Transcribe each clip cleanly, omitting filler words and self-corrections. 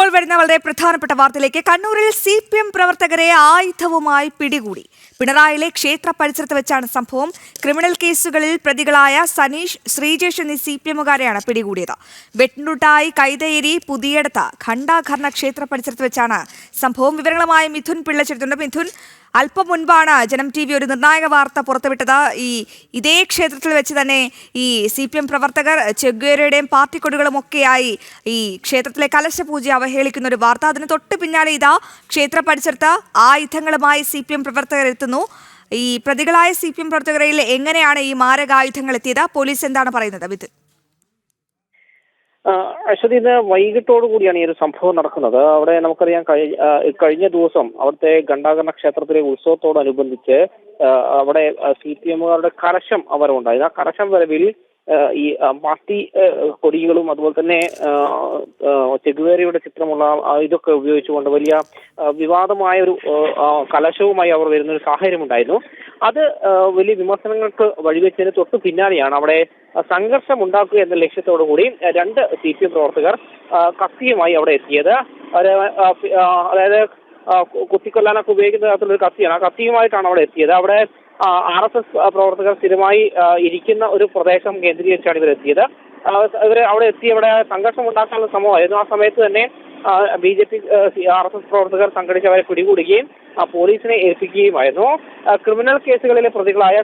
ഇപ്പോൾ വരുന്ന വളരെ പ്രധാനപ്പെട്ട വാർത്തയിലേക്ക്. കണ്ണൂരിൽ CPM പ്രവർത്തകരെ ആയുധവുമായി പിടികൂടി. പിണറായിലെ ക്ഷേത്ര പരിസരത്ത് വെച്ചാണ് സംഭവം. ക്രിമിനൽ കേസുകളിൽ പ്രതികളായ സനീഷ്, ശ്രീജേഷ് എന്നീ CPMകാരെയാണ് പിടികൂടിയത്. വെട്ടുണ്ടായി കൈതയേരി പുതിയടത്ത് ഖണ്ഡാകർണ ക്ഷേത്ര പരിസരത്ത് വെച്ചാണ് സംഭവം. വിവരങ്ങളുമായി മിഥുൻ പിള്ള ചേരുന്നുണ്ട്. മിഥുൻ, അല്പം മുൻപാണ് ജനം TV ഒരു നിർണായക വാർത്ത പുറത്തുവിട്ടത്. ഇതേ ക്ഷേത്രത്തിൽ വെച്ച് തന്നെ ഈ CPM പ്രവർത്തകർ ചെഗ്വേരയുടെയും പാർട്ടി കൊടികളും ഒക്കെയായി ഈ ക്ഷേത്രത്തിലെ കലശപൂജ അവഹേളിക്കുന്ന ഒരു വാർത്ത. അതിന് തൊട്ട് പിന്നാലെ ഇതാ ക്ഷേത്ര പരിസരത്ത് ആയുധങ്ങളുമായി CPM പ്രവർത്തകർ എത്തുന്നു. ഈ പ്രതികളായ CPM പ്രവർത്തകരിൽ എങ്ങനെയാണ് ഈ മാരകായുധങ്ങൾ എത്തിയത്? പോലീസ് എന്താണ് പറയുന്നത്? മിഥുൻ. അശ്വതി, ഇന്ന് വൈകിട്ടോടു കൂടിയാണ് ഈ ഒരു സംഭവം നടക്കുന്നത്. അവിടെ നമുക്കറിയാം കഴിഞ്ഞ ദിവസം അവിടുത്തെ ഖണ്ഡാകർണ ക്ഷേത്രത്തിലെ ഉത്സവത്തോടനുബന്ധിച്ച് അവിടെ CPMകാരുടെ കലശം വരവുണ്ടായത്. ആ കലശം വരവിൽ ഈ പാർട്ടി കൊടികളും അതുപോലെ തന്നെ ചെഗുവേരയുടെ ചിത്രമുള്ള ഇതൊക്കെ ഉപയോഗിച്ചുകൊണ്ട് വലിയ വിവാദമായ ഒരു കലശവുമായി അവർ വരുന്നൊരു സാഹചര്യം ഉണ്ടായിരുന്നു. അത് വലിയ വിമർശനങ്ങൾക്ക് വഴിവെച്ചതിന് തൊട്ട് പിന്നാലെയാണ് അവിടെ സംഘർഷം ഉണ്ടാക്കുക എന്ന ലക്ഷ്യത്തോടു കൂടി രണ്ട് CPM പ്രവർത്തകർ കത്തിയുമായി അവിടെ എത്തിയത്. അതായത് കുത്തിക്കൊല്ലാനൊക്കെ ഉപയോഗിക്കുന്ന തരത്തിലൊരു കത്തിയാണ്. ആ കത്തിയുമായിട്ടാണ് അവിടെ എത്തിയത്. അവിടെ RSS പ്രവർത്തകർ സ്ഥിരമായി ഇരിക്കുന്ന ഒരു പ്രദേശം കേന്ദ്രീകരിച്ചാണ് ഇവരെത്തിയത്. അവിടെ എത്തി അവിടെ സംഘർഷം ഉണ്ടാക്കാനുള്ള ശ്രമമായിരുന്നു. ആ സമയത്ത് തന്നെ BJP RSS പ്രവർത്തകർ സംഘടിച്ചവരെ പിടികൂടുകയും പോലീസിനെ ഏൽപ്പിക്കുകയുമായിരുന്നു. ക്രിമിനൽ കേസുകളിലെ പ്രതികളായ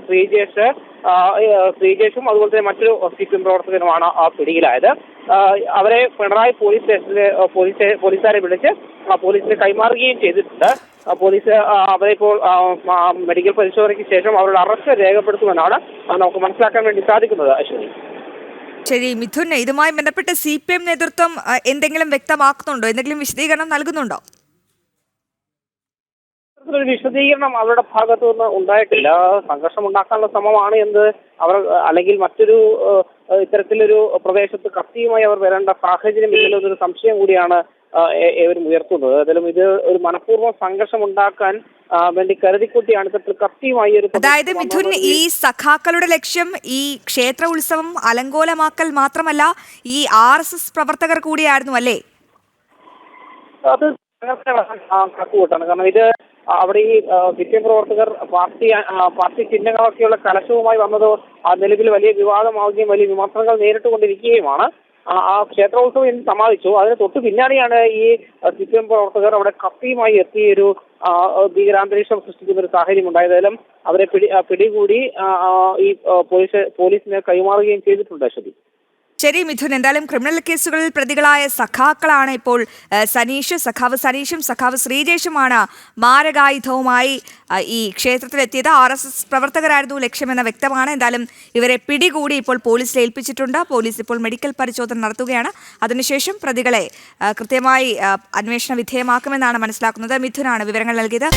ശ്രീജേഷും അതുപോലെ തന്നെ മറ്റൊരു CPM പ്രവർത്തകനുമാണ് ആ പിടിയിലായത്. അവരെ പിണറായി പോലീസ് സ്റ്റേഷനിലെ പോലീസുകാരെ വിളിച്ച് പോലീസിന് കൈമാറുകയും ചെയ്തിട്ടുണ്ട്. പോലീസ് അവരെ ഇപ്പോൾ മെഡിക്കൽ പരിശോധനയ്ക്ക് ശേഷം അവരുടെ അറസ്റ്റ് രേഖപ്പെടുത്തുമെന്നാണ് നമുക്ക് മനസ്സിലാക്കാൻ വേണ്ടി സാധിക്കുന്നത്. അശ്വതി. ശരി മിഥുൻ, ഇതുമായി ബന്ധപ്പെട്ട് CPM നേതൃത്വം എന്തെങ്കിലും വ്യക്തമാക്കുന്നുണ്ടോ? എന്തെങ്കിലും വിശദീകരണം നൽകുന്നുണ്ടോ? ഒരു വിശദീകരണം അവരുടെ ഭാഗത്തു നിന്ന് ഉണ്ടായിട്ടില്ല. സംഘർഷം ഉണ്ടാക്കാനുള്ള ശ്രമമാണ് എന്ന് അവർ, അല്ലെങ്കിൽ മറ്റൊരു ഇത്തരത്തിലൊരു പ്രദേശത്ത് കത്തിയുമായി അവർ വരേണ്ട സാഹചര്യം ഇല്ലെന്നൊരു സംശയം കൂടിയാണ് ഇവരും ഉയർത്തുന്നത്. ഏതായാലും ഇത് ഒരു മനഃപൂർവ്വം സംഘർഷം ഉണ്ടാക്കാൻ വേണ്ടി കരുതിക്കുട്ടിയാണ് ഇത്തരത്തിൽ കത്തിയുമായി ഒരു. അതായത് മിഥുൻ, ഈ സഖാക്കളുടെ ലക്ഷ്യം ഈ ക്ഷേത്ര ഉത്സവം അലങ്കോലമാക്കൽ മാത്രമല്ല, ഈ RSS പ്രവർത്തകർ കൂടിയായിരുന്നു അല്ലേ? അത് കണക്കുകൂട്ടാണ്. കാരണം ഇത് അവിടെ ഈ CPM പ്രവർത്തകർ പാർട്ടി ചിഹ്നങ്ങളൊക്കെയുള്ള കലശവുമായി വന്നത് നിലവിൽ വലിയ വിവാദമാവുകയും വലിയ വിമർശനങ്ങൾ നേരിട്ടുകൊണ്ടിരിക്കുകയുമാണ്. ആ ക്ഷേത്രോത്സവം ഇന്ന് സമാപിച്ചു. അതിന് തൊട്ട് പിന്നാലെയാണ് ഈ CPM പ്രവർത്തകർ അവിടെ കത്തിയുമായി എത്തിയൊരു ഭീകരാന്തരീക്ഷം സൃഷ്ടിക്കുന്ന ഒരു സാഹചര്യം ഉണ്ടായതായാലും അവരെ പിടികൂടി ഈ പോലീസിനെ കൈമാറുകയും ചെയ്തിട്ടുണ്ട്. അശ്വതി. ശരി മിഥുൻ, എന്തായാലും ക്രിമിനൽ കേസുകളിൽ പ്രതികളായ സഖാക്കളാണ് ഇപ്പോൾ സഖാവ് സനീഷും സഖാവ് ശ്രീജേഷുമാണ് മാരകായുധവുമായി ഈ ക്ഷേത്രത്തിലെത്തിയത്. RSS പ്രവർത്തകരായിരുന്നു ലക്ഷ്യമെന്ന വ്യക്തമാണ്. എന്തായാലും ഇവരെ പിടികൂടി ഇപ്പോൾ പോലീസിൽ ഏൽപ്പിച്ചിട്ടുണ്ട്. പോലീസ് ഇപ്പോൾ മെഡിക്കൽ പരിശോധന നടത്തുകയാണ്. അതിനുശേഷം പ്രതികളെ കൃത്യമായി അന്വേഷണ വിധേയമാക്കുമെന്നാണ് മനസ്സിലാക്കുന്നത്. മിഥുനാണ് വിവരങ്ങൾ നൽകിയത്.